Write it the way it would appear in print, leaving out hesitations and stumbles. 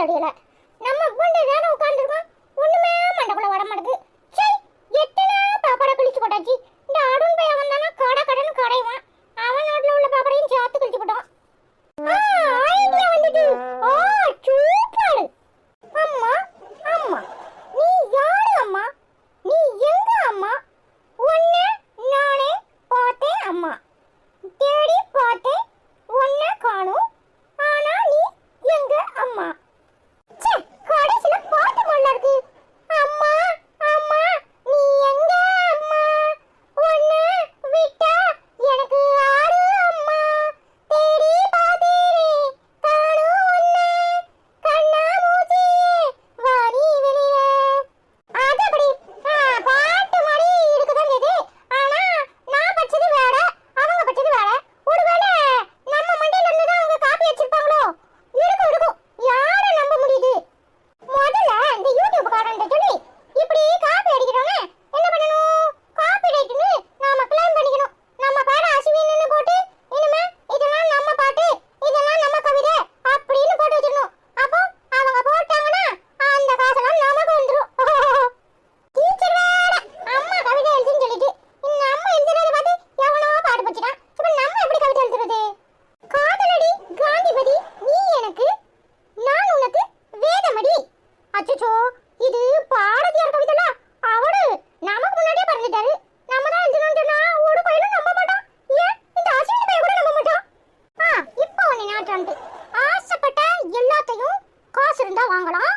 வழியில நம்ம பொண்ணு தானே உட்கார்ந்துருக்கோம். ஒண்ணுமே மண்டக்குள்ள வர மாட்டேங்குது. சை, எத்தனை பாப்பாடை கிழிச்சு போட்டாச்சு. இந்த அருண் பையன் வந்தானா கடை கடைன்னு கடைவான். அவன் நாட்டுல உள்ள பாப்பாடையும் சேர்த்து கிழிச்சு போட்டான். ஐடியா வந்துட்டு. சூப்பர். அம்மா அம்மா, நீ யாரு அம்மா? நீ எங்க அம்மா? உன்னை நானே பார்த்தேன் அம்மா. தேடி பார்த்தேன், உன்னை காணோம். ஆனா நீ எங்க அம்மா? ச்சே, கடைசில பாட்டு போல இருக்கு. அம்மா அம்மா, நீ எங்க அம்மா? உன்னை விட்டா எனக்கு ஆறு அம்மா. தேடி பார்த்தேன், காணோம் உன்னை. கண்ணா மூச்சி வாடி வெளியில. அது அப்படி பாட்டு மாதிரி இருக்குதான் இது. ஆனா நான் படிச்சது வேற, அவங்க படிச்சது வேற. ஒருவேளை நம்ம மண்டையில இருந்து தான் அவங்க காப்பி வச்சிருப்பாங்களோ? இருக்கும் இருக்கும், யாரை நம்ப முடியுது? முதல்ல இந்த யூடியூப் காரன்ட்ட சொல்லி இப்படி காப்பி அடிக்கிறோன்னு என்ன பண்ணணும்? காப்பி ரைட்னு நாம கிளைம் பண்ணிக்கணும். நம்ம பேரை அஸ்வின்னு போட்டு இனிமே இதெல்லாம் நம்ம பாட்டு, இதெல்லாம் நம்ம கவிதை அப்படின்னு போட்டு வச்சிடணும். அப்போ அவங்க போட்டாங்கன்னா அந்த காசெல்லாம் நமக்கு வந்துடும். டீச்சர் வேற அம்மா கவிதை எழுதுன்னு சொல்லிட்டு இந்த அம்மா எழுதுறத பார்த்து எவனோ பாட்டு படிச்சிட்டான். இப்ப நம்ம எப்படி கவிதை எழுதுறது? காதலடி காந்திபதி நீ எனக்கு, நான் உனக்கு வேதமடி. அச்சச்சோ, இது பாரதியார் கவிதைல. அவரு நமக்கு முன்னாடியே பறந்துட்டாரு. நம்ம தான் எழுதணும்னு சொன்னா ஒரு பையனும் நம்ப மாட்டான். ஏன் இந்த அசிங்க பையன் கூட நம்ப மாட்டான். இப்போ ஒன்னு ஞாபகம், ஆசைப்பட்ட எல்லாத்தையும் காசு இருந்தா வாங்கலாம்,